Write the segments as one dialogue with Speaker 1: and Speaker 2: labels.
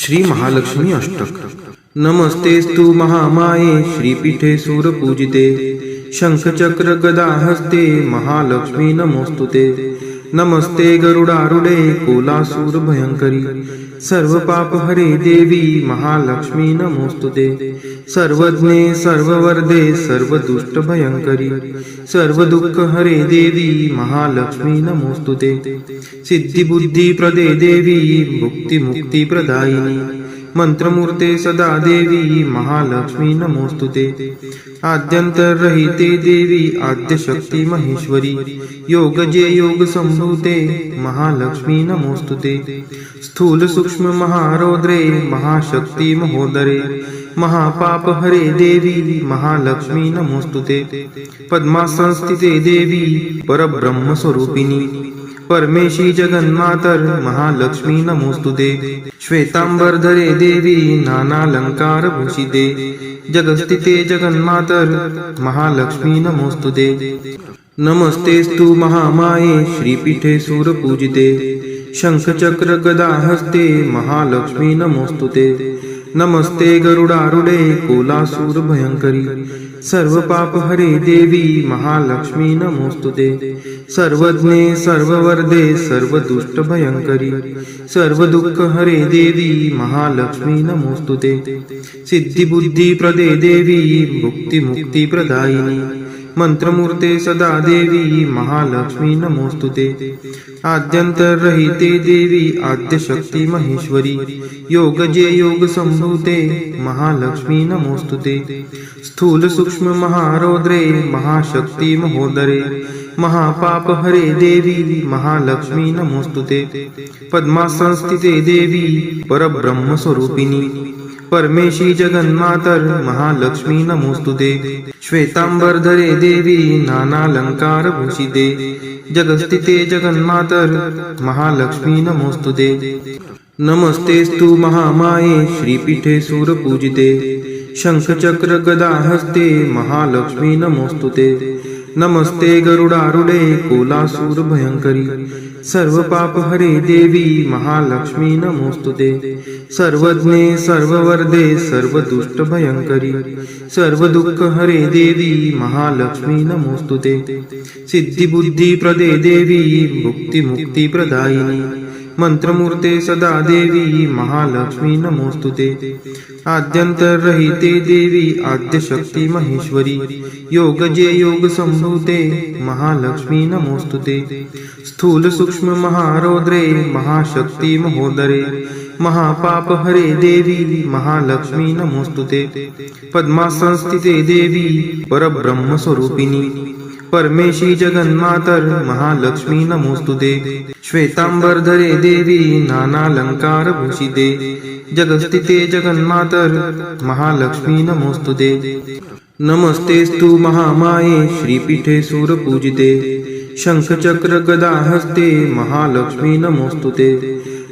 Speaker 1: श्री महालक्ष्मी अष्टक। नमस्तेस्तु महामाये श्रीपीठे सूरपूजिते शंखचक्र गदा हस्ते महालक्ष्मी नमोस्तुते। नमस्ते गरुडारूढे कोलासूर भयंकरी सर्व पाप हरे देवी महालक्ष्मी नमोस्तुते। सर्वज्ञे सर्ववरदे सर्वदुष्ट भयंकरी सर्व दुःख हरे देवी महालक्ष्मी नमोस्तुते। सिद्धि बुद्धि प्रदे देवी मुक्ति मुक्ति प्रदायिनी मंत्रमूर्ते सदा देवी महालक्ष्मी नमोस्तुते। आद्यंतरहिते देवी आद्यशक्ती महेश्वरी योगजे योग संभूते महालक्ष्मी नमोस्तुते। स्थूल सूक्ष्म महारौद्रे महाशक्ती महोदरे महापाप हरे देवी महालक्ष्मी नमोस्तुते। पद्मासनस्थिते देवी परब्रह्म स्वरूपिणी परमेशी जगन्मातर महालक्ष्मी नमोस्तुते। श्वेतांबरधरे देवी नानालंकार भूषिते जगस्थिते जगन्मातर महालक्ष्मी नमोस्तुते। नमस्तेस्तु महामाये श्रीपीठे सूरपूजिते शंखचक्र गदा हस्ते महालक्ष्मी नमोस्तुते। नमस्ते गरुडारूढे कोलासूर भयंकरी सर्व पाप हरे देवी महालक्ष्मी नमोस्तुते। सर्वज्ञे सर्ववरदे सर्वदुष्ट भयंकरी सर्व दुःख हरे देवी महालक्ष्मी नमोस्तुते। सिद्धि बुद्धि प्रदे देवी मुक्ति मुक्ति प्रदायिनी मंत्रमूर्ते सदा देवी महालक्ष्मी नमोस्तुते। आद्यंतरहिते देवी आद्यशक्ती महेश्वरी योगजे योग संभूते महालक्ष्मी नमोस्तुते। स्थूल सूक्ष्म महारौद्रे महाशक्ती महोदरे महापाप हरे देवी महालक्ष्मी नमोस्तुते। पद्मासनस्थिते देवी परब्रह्म स्वरूपिणी परमेशी जगन्मातर महालक्ष्मी नमोस्तुते। श्वेतांबरधरे देवी नानालंकार भूषिते जगस्थिते जगन्मातर महालक्ष्मी नमोस्तुते। नमस्तेस्तु महामाये श्रीपीठे सूरपूजिते शंखचक्र गदा हस्ते महालक्ष्मी नमोस्तुते। नमस्ते गरुडारूढे कोलासूर भयंकरी सर्व पाप हरे देवी महालक्ष्मी नमोस्तुते। सर्वज्ञे सर्ववरदे सर्वदुष्ट भयंकरी सर्व दुःख हरे देवी महालक्ष्मी नमोस्तुते। सिद्धि बुद्धि प्रदे देवी मुक्ति मुक्ति प्रदायिनी मंत्रमूर्ते सदा देवी महालक्ष्मी नमोस्तुते। आद्यंतरहिते देवी आद्यशक्ती महेश्वरी योगजे योग संभूते महालक्ष्मी नमोस्तुते। स्थूल सूक्ष्म महारौद्रे महाशक्ती महोदरे महापाप हरे देवी महालक्ष्मी नमोस्तुते। पद्मासनस्थिते देवी परब्रह्म स्वरूपिणी परमेशी जगन्मातर महालक्ष्मी नमोस्तुते। श्वेतांबरधरे देवी नानालंकार भूषिते जगस्थिते जगन्मातर महालक्ष्मी नमोस्तुते। नमस्तेस्तु महामाये श्रीपीठे सूरपूजिते शंखचक्र गदा हस्ते महालक्ष्मी नमोस्तुते।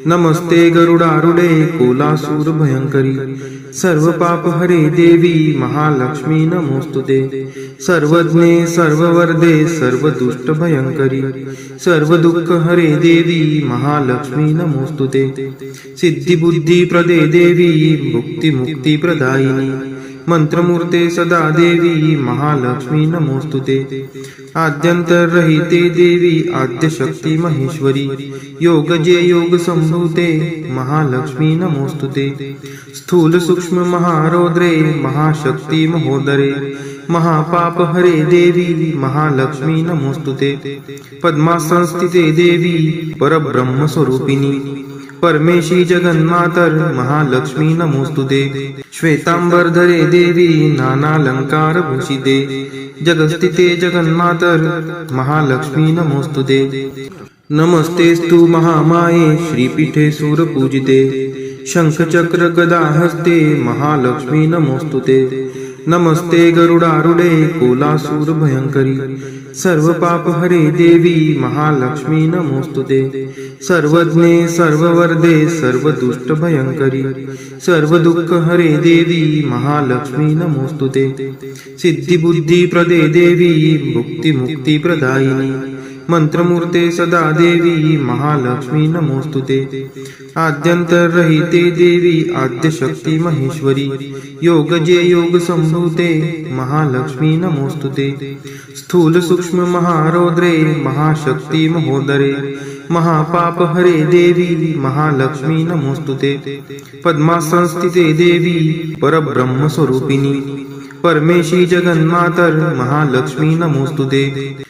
Speaker 1: नमस्ते गरुडारूढे कोलासूर भयंकरी सर्व पाप हरे देवी महालक्ष्मी नमोस्तुते। सर्वज्ञे सर्ववरदे सर्वदुष्ट भयंकरी सर्व दुःख हरे देवी महालक्ष्मी नमोस्तुते। सिद्धि बुद्धि प्रदे देवी मुक्ति मुक्ति प्रदायिनी मंत्रमूर्ते सदा देवी महालक्ष्मी नमोस्तुते। आद्यंतरहिते देवी आद्यशक्ती महेश्वरी योगजे योग संभूते महालक्ष्मी नमोस्तुते। स्थूल सूक्ष्म महारौद्रे महाशक्ती महोदरे महापाप हरे देवी महालक्ष्मी नमोस्तुते। पद्मासनस्थिते देवी परब्रह्म स्वरूपिणी परमेशी जगन्मातर महालक्ष्मी नमोस्तुते। श्वेतांबरधरे देवी नानालंकार भूषिते जगस्थिते जगन्मातर महालक्ष्मी नमोस्तुते। नमस्तेस्तु महामाये श्रीपीठे सूरपूजिते शंखचक्र गदा हस्ते महालक्ष्मी नमोस्तुते। नमस्ते गरुडारूढे कोलासूर भयंकरी सर्व पाप हरे देवी महालक्ष्मी नमोस्तुते। सर्वज्ञे सर्ववरदे सर्वदुष्ट भयंकरी सर्व दुःख हरे देवी महालक्ष्मी नमोस्तुते। सिद्धि बुद्धि प्रदे देवी मुक्ति मुक्ति प्रदायिनी मंत्रमूर्ते सदा देवी महालक्ष्मी नमोस्तुते आद्यंतरहिते देवी आद्यशक्ती महेश्वरी योगजे योग संभूते महालक्ष्मी नमोस्तुते स्थूल सूक्ष्म महारौद्रे महाशक्ती महोदरे महापाप हरे देवी महालक्ष्मी नमोस्तुते पद्मासनस्थिते देवी परब्रह्म स्वरूपिणी परमेशी जगन्मातर महालक्ष्मी नमोस्तुते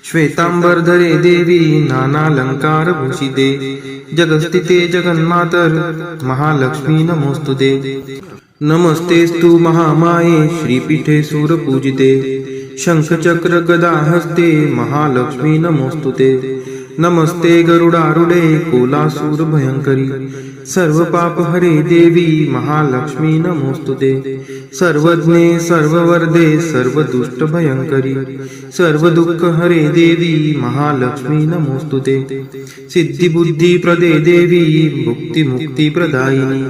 Speaker 1: श्वेतांबरधरे देवी नानालंकार भूषिते जगस्थिते जगन्मातर महालक्ष्मी नमोस्तुते नमस्तेस्तु महामाये श्रीपीठे सूरपूजिते शंखचक्र गदा हस्ते महालक्ष्मी नमोस्तुते नमस्ते गरुडारूढे कोलासूर भयंकरी सर्व पाप हरे देवी महालक्ष्मी नमोस्तुते सर्वज्ञे सर्ववर्धे सर्व दुष्ट भयंकरी सर्व दुःख हरे देवी महालक्ष्मी नमोस्तुते सिद्धी बुद्धी प्रदे देवी भुक्ती मुक्ती प्रदायिनी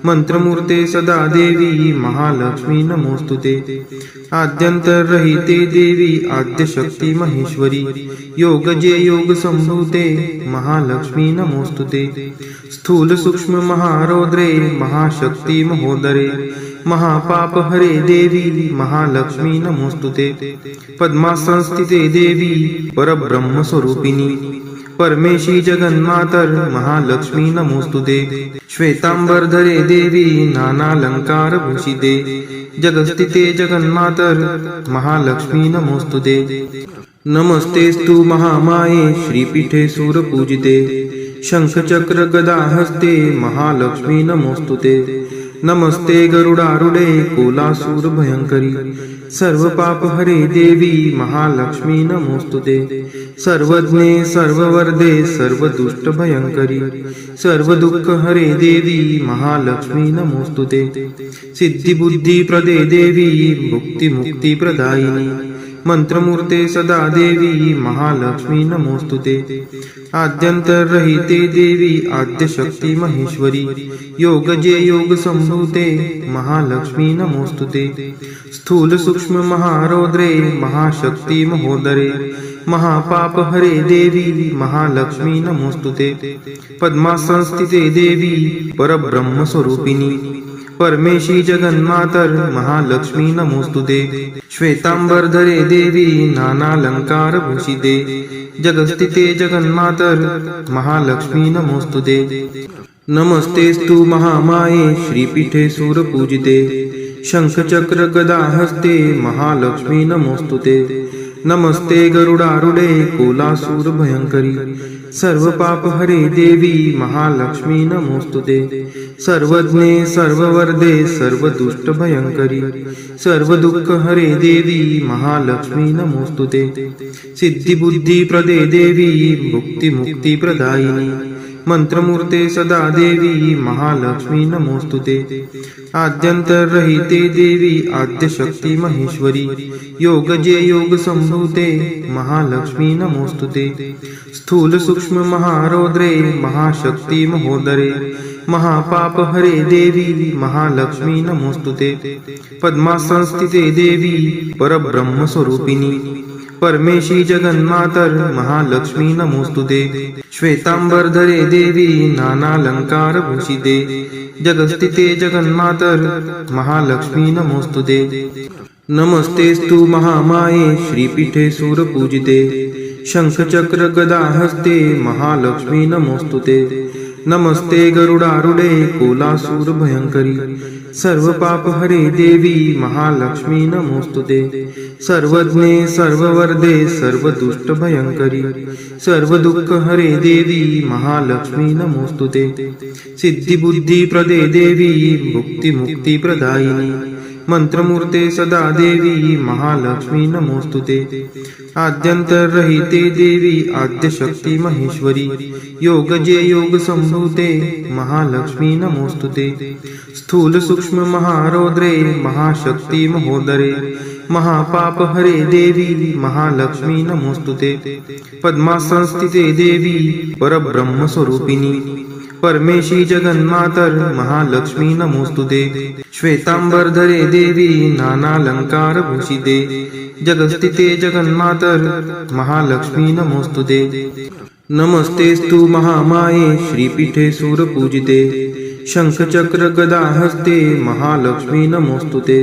Speaker 1: मंत्रमूर्ते सदा देवी महालक्ष्मी नमोस्तुते आद्यंतरहिते देवी आद्यशक्ती महेश्वरी योगजे योग संभूते महालक्ष्मी नमोस्तुते स्थूल सूक्ष्म महारौद्रे महाशक्ती महोदरे महापाप हरे देवी महालक्ष्मी नमोस्तुते पद्मासनस्थिते देवी परब्रह्म स्वरूपिणी परमेशी जगन्मातर महालक्ष्मी नमोस्तुते श्वेतांबरधरे देवी नानालंकार भूषिते जगस्थिते जगन्मातर महालक्ष्मी नमोस्तुते नमस्तेस्तु महामाये श्रीपीठे सूरपूजिते शंखचक्र गदा हस्ते महालक्ष्मी नमोस्तुते नमस्ते गरुडारूढे कोलासूर भयंकरी सर्व पाप हरे देवी महालक्ष्मी नमोस्तुते सर्वज्ञे सर्ववर्धे सर्व दुष्ट भयंकरी सर्व दुःख हरे देवी महालक्ष्मी नमोस्तुते सिद्धी बुद्धी प्रदे देवी भुक्ती मुक्ती प्रदायिनी मंत्रमूर्ते सदा देवी महालक्ष्मी नमोस्तुते आद्यंतरहिते देवी आद्यशक्ती महेश्वरी योगजे योग संभूते महालक्ष्मी नमोस्तुते स्थूल सूक्ष्म महारौद्रे महाशक्ती महोदरे महापाप हरे देवी महालक्ष्मी नमोस्तुते पद्मासनस्थिते देवी परब्रह्म स्वरूपिणी परमेशी जगन्मातर महालक्ष्मी नमोस्तुते श्वेतांबरधरे देवी नानालंकार भूषिते जगस्थिते जगन्मातर महालक्ष्मी नमोस्तुते नमस्तेस्तु महामाये श्रीपीठे सूरपूजिते शंखचक्र गदा हस्ते महालक्ष्मी नमोस्तुते नमस्ते गरुडारूढे कोलासूर भयंकरी सर्व पाप हरे देवी महालक्ष्मी नमोस्तुते सर्वज्ञे सर्ववर्धे सर्व दुष्ट भयंकरी सर्व दुःख हरे देवी महालक्ष्मी नमोस्तुते सिद्धी बुद्धी प्रदे देवी भुक्ती मुक्ती प्रदायिनी मंत्रमूर्ते सदा देवी महालक्ष्मी नमोस्तुते आद्यंतरहिते देवी आद्यशक्ती महेश्वरी योगजे योग संभूते महालक्ष्मी नमोस्तुते स्थूल सूक्ष्म महारौद्रे महाशक्ती महोदरे महापाप हरे देवी महालक्ष्मी नमोस्तुते पद्मासनस्थिते देवी परब्रह्म स्वरूपिणी परमेशी जगन्मातर महालक्ष्मी नमोस्तुते श्वेतांबरधरे देवी नानालंकार भूषिते जगस्थिते जगन्मातर महालक्ष्मी नमोस्तुते नमस्तेस्तु महामाये श्रीपीठे सूरपूजिते शंखचक्र गदा हस्ते महालक्ष्मी नमोस्तुते नमस्ते गरुडारूढे कोलासूर भयंकरी सर्व पाप हरे देवी महालक्ष्मी नमोस्तुते सर्वज्ञे सर्ववर्धे सर्व दुष्ट भयंकरी सर्व दुःख हरे देवी महालक्ष्मी नमोस्तुते सिद्धी बुद्धी प्रदे देवी भुक्ती मुक्ती प्रदायिनी मंत्रमूर्ते सदा देवी महालक्ष्मी नमोस्तुते आद्यंतरहिते देवी आद्यशक्ती महेश्वरी योगजे योग संभूते महालक्ष्मी नमोस्तुते स्थूल सूक्ष्म महारौद्रे महाशक्ती महोदरे महापाप हरे देवी महालक्ष्मी नमोस्तुते पद्मासनस्थिते देवी परब्रह्म स्वरूपिणी परमेशी जगन्मातर महालक्ष्मी नमोस्तुते श्वेतांबरधरे देवी नानालंकार भूषिते जगस्थिते जगन्मातर महालक्ष्मी नमोस्तुते। नमस्तेस्तु महामाये श्रीपीठे सूरपूजिते शंखचक्र गदा हस्ते महालक्ष्मी नमोस्तुते।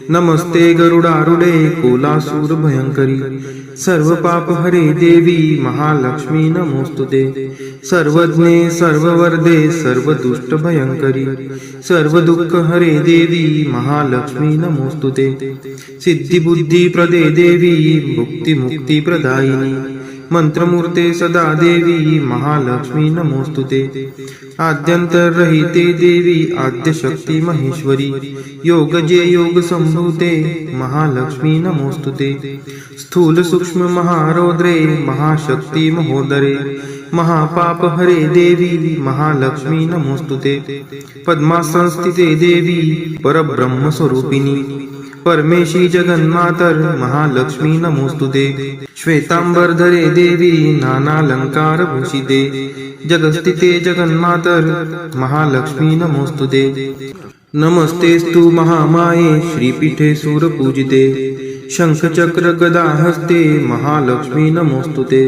Speaker 1: नमस्ते गरुडारूढे कोलासूर भयंकरी सर्व पाप हरे देवी महालक्ष्मी नमोस्तुते। सर्वज्ञे सर्ववर्धे सर्वदुष्ट भयंकरी सर्व दुःख हरे देवी महालक्ष्मी नमोस्तुते। सिद्धी बुद्धी प्रदे देवी मुक्ती मुक्ती प्रदायिनी मंत्रमूर्ते सदा देवी महालक्ष्मी नमोस्तुते। आद्यंतरहिते देवी आद्यशक्ती महेश्वरी योगजे योग संभूते महालक्ष्मी नमोस्तुते। स्थूल सूक्ष्म महारौद्रे महाशक्ती महोदरे महापाप हरे देवी महालक्ष्मी नमोस्तुते। पद्मासनस्थिते देवी परब्रह्म स्वरूपिणी परमेशी जगन्मातर महालक्ष्मी नमोस्तुते। श्वेतांबरधरे देवी नानालंकार भूषिते जगस्थिते जगन्मातर महालक्ष्मी नमोस्तुते। नमस्तेस्तु महामाये श्रीपीठे सूरपूजिते शंखचक्र गदा हस्ते महालक्ष्मी नमोस्तुते।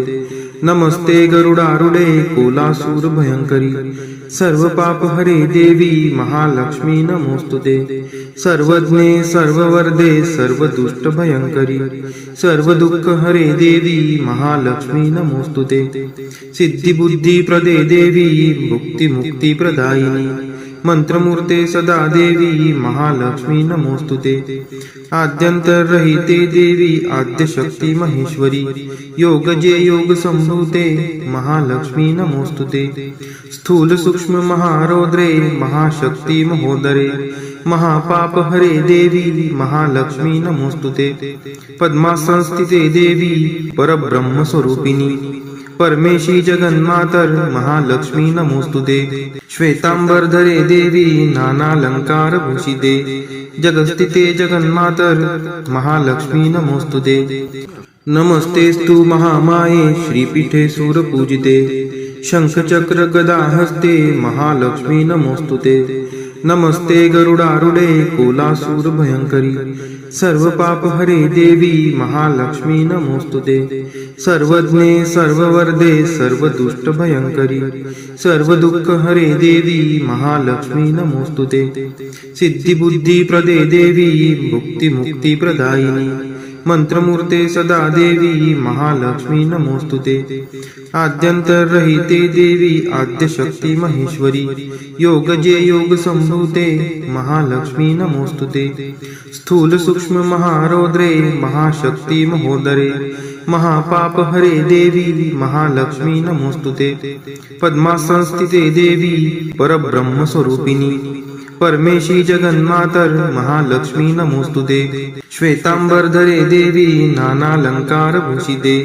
Speaker 1: नमस्ते गरुडारूढे कोलासूर भयंकरी सर्व पाप हरे देवी महालक्ष्मी नमोस्तुते। सर्वज्ञे सर्ववर्धे सर्वदुष्ट भयंकरी सर्व दुःख हरे देवी महालक्ष्मी नमोस्तुते। सिद्धी बुद्धी प्रदे देवी मुक्ती मुक्ती प्रदायिनी मंत्रमूर्ते सदा देवी महालक्ष्मी नमोस्तुते। आद्यंतरहिते देवी आद्यशक्ती महेश्वरी योगजे योग संभूते महालक्ष्मी नमोस्तुते। स्थूल सूक्ष्म महारौद्रे महाशक्ती महोदरे महापाप हरे देवी महालक्ष्मी नमोस्तुते। पद्मासनस्थिते देवी परब्रह्म स्वरूपिणी परमेशी जगन्मातर महालक्ष्मी नमोस्तुते। श्वेतांबरधरे देवी नानालंकार भूषिते जगस्थिते जगन्मातर महालक्ष्मी नमोस्तुते। नमस्तेस्तु महामाये श्रीपीठे सूरपूजिते शंखचक्र गदा हस्ते महालक्ष्मी नमोस्तुते। नमस्ते गरुडारूढे कोलासूर भयंकरी सर्व पाप हरे देवी महालक्ष्मी नमोस्तुते। सर्वज्ञे सर्ववर्धे सर्वदुष्ट भयंकरी सर्व दुःख हरे देवी महालक्ष्मी नमोस्तुते। सिद्धी बुद्धी प्रदे देवी मुक्ती मुक्ती प्रदायिनी मंत्रमूर्ते सदा देवी महालक्ष्मी नमोस्तुते। आद्यंतरहिते देवी आद्यशक्ती महेश्वरी योगजे योग संभूते महालक्ष्मी नमोस्तुते। स्थूल सूक्ष्म महारौद्रे महाशक्ती महोदरे महापाप हरे देवी महालक्ष्मी नमोस्तुते। पद्मासनस्थिते देवी परब्रह्म स्वरूपिणी परमेशी जगन्मातर महालक्ष्मी नमोस्तुते। श्वेतांबरधरे देवी नानालंकार भूषिते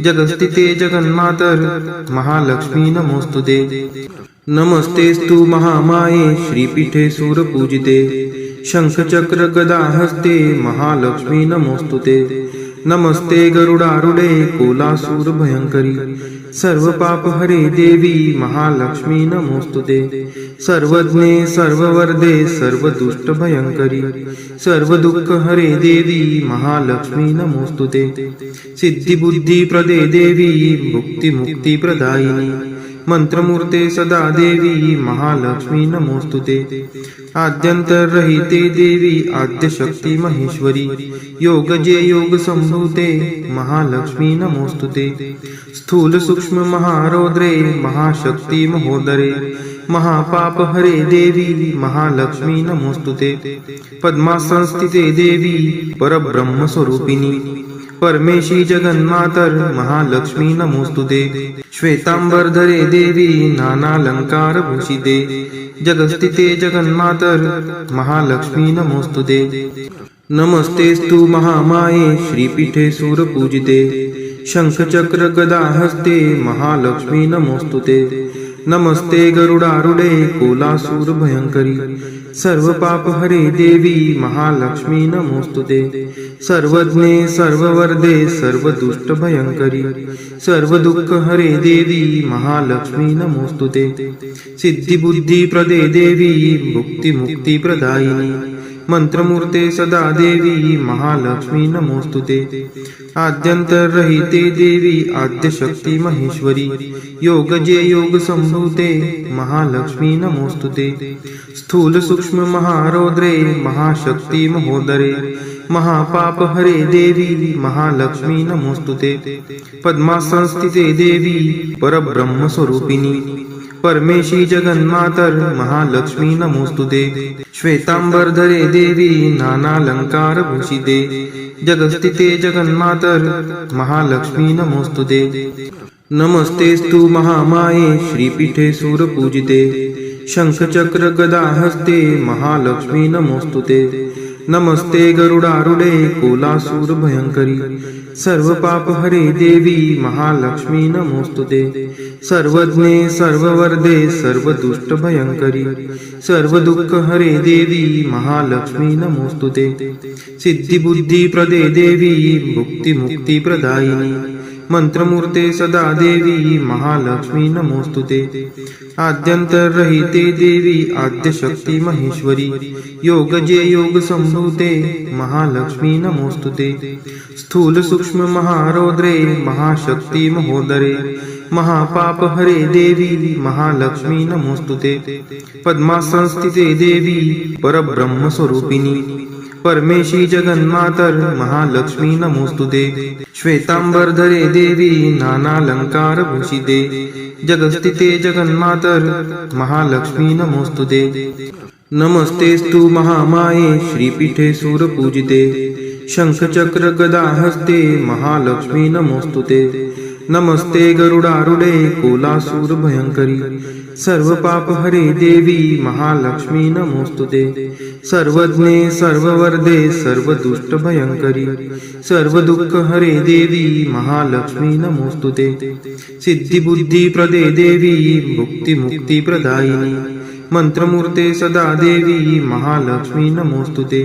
Speaker 1: जगस्थिते जगन्मातर महालक्ष्मी नमोस्तुते। नमस्तेस्तु महामाये श्रीपीठे सूरपूजिते शंखचक्र गदा हस्ते महालक्ष्मी नमोस्तुते। नमस्ते गरुडारूढे कोलासूर भयंकरी सर्व पाप हरे देवी महालक्ष्मी नमोस्तुते। सर्वज्ञे सर्ववर्धे सर्वदुष्ट भयंकरी सर्व दुःख हरे देवी महालक्ष्मी नमोस्तुते। सिद्धी बुद्धी प्रदे देवी मुक्ती मुक्ती प्रदायिनी मंत्रमूर्ते सदा देवी महालक्ष्मी नमोस्तुते। आद्यंतरहिते देवी आद्यशक्ती महेश्वरी योगजे योग संभूते महालक्ष्मी नमोस्तुते। स्थूल सूक्ष्म महारौद्रे महाशक्ती महोदरे महापाप हरे देवी महालक्ष्मी नमोस्तुते। पद्मासनस्थिते देवी परब्रह्म स्वरूपिणी परमेशी जगन्मातर महालक्ष्मी नमोस्तुते। श्वेतांबरधरे देवी नानालंकार भूषिते जगस्थिते जगन्मातर महालक्ष्मी नमोस्तुते। नमस्तेस्तु महामाये श्रीपीठे सूरपूजिते शंखचक्र गदा हस्ते महालक्ष्मी नमोस्तुते। नमस्ते गरुडारूढे कोलासूर भयंकरी सर्व पाप हरे देवी महालक्ष्मी नमोस्तुते। सर्वज्ञे सर्ववर्धे सर्वदुष्ट भयंकरी सर्व दुःख हरे देवी महालक्ष्मी नमोस्तुते। सिद्धी बुद्धी प्रदे देवी मुक्ती मुक्ती प्रदायिनी मंत्रमूर्ते सदा देवी महालक्ष्मी नमोस्तुते आद्यंतरहिते देवी आद्यशक्ती महेश्वरी योगजे योग संभूते महालक्ष्मी नमोस्तुते स्थूल सूक्ष्म महारौद्रे महाशक्ती महोदरे महापाप हरे देवी महालक्ष्मी नमोस्तुते पद्मासनस्थिते देवी परब्रह्म स्वरूपिणी परमेशी जगन्मातर महालक्ष्मी नमोस्तुते श्वेतांबरधरे देवी नानालंकार भूषिते जगस्थिते जगन्मातर महालक्ष्मी नमोस्तुते नमस्तेस्तु महामाये श्रीपीठे सूरपूजिते शंखचक्र गदा हस्ते महालक्ष्मी नमोस्तुते नमस्ते गरुडारूढे कोलासूर भयंकरी सर्व पाप हरे देवी महालक्ष्मी नमोस्तुते सर्वज्ञे सर्ववर्धे सर्व दुष्ट भयंकरी सर्व दुःख हरे देवी महालक्ष्मी नमोस्तुते सिद्धी बुद्धी प्रदे देवी भुक्ती मुक्ती प्रदायिनी मंत्रमूर्ते सदा देवी महालक्ष्मी नमोस्तुते आद्यंतरहिते देवी आद्यशक्ती महेश्वरी योगजे योग संभूते महालक्ष्मी नमोस्तुते स्थूल सूक्ष्म महारौद्रे महाशक्ती महोदरे महापाप हरे देवी महालक्ष्मी नमोस्तुते पद्मासनस्थिते देवी परब्रह्म स्वरूपिणी परमेशी जगन्मातर महालक्ष्मी नमोस्तुते श्वेतांबरधरे देवी नानालंकार भूषिते जगस्थिते जगन्मातर महालक्ष्मी नमोस्तुते नमस्तेस्तु महामाये श्रीपीठे सूरपूजिते शंखचक्र गदा हस्ते महालक्ष्मी नमोस्तुते नमस्ते गरुडारूढे कोलासूर भयंकरी सर्व पाप हरे देवी महालक्ष्मी नमोस्तुते सर्वज्ञे सर्ववर्धे सर्व दुष्ट भयंकरी सर्व दुःख हरे देवी महालक्ष्मी नमोस्तुते सिद्धी बुद्धी प्रदे देवी भुक्ती मुक्ती प्रदायिनी मंत्रमूर्ते सदा देवी महालक्ष्मी नमोस्तुते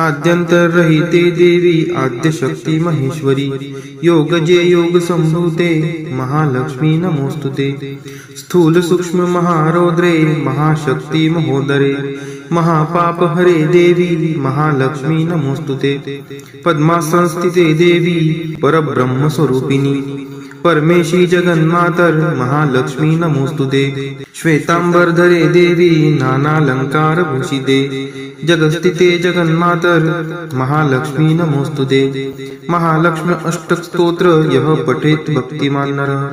Speaker 1: आद्यंतरहिते देवी आद्यशक्ती महेश्वरी योगजे योग संभूते महालक्ष्मी नमोस्तुते स्थूल सूक्ष्म महारौद्रे महाशक्ती महोदरे महापाप हरे देवी महालक्ष्मी नमोस्तुते पद्मासनस्थिते देवी परब्रह्म स्वरूपिणी परमेशी जगन्मातर महालक्ष्मी नमोस्तुते श्वेतांबरधरे देवी नानालंकार भूषिते जगस्थिते जगन्मातर महालक्ष्मी नमोस्तुते महालक्ष्मी अष्टक स्तोत्र यः पठेत् भक्तिमान् नरः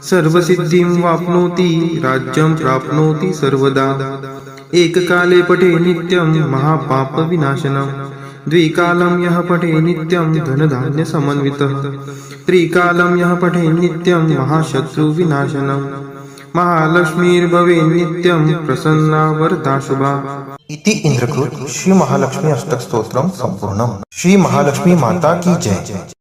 Speaker 1: सर्वसिद्धिं वाप्नोति राज्यं प्राप्नोति सर्वदा एककाले पठे नित्यं महापाप विनाशनम् द्विकालं यः पठे नित्यं धनधान्य समन्वितः त्रिकालं यः पठे नित्यं महाशत्रु विनाशनम् महालक्ष्मीर्भवे नित्यं प्रसन्ना वरदा शुभा।
Speaker 2: इति इंद्रकृत श्री महालक्ष्मी अष्टक स्तोत्रम संपूर्णम। श्री महालक्ष्मी माता की जय।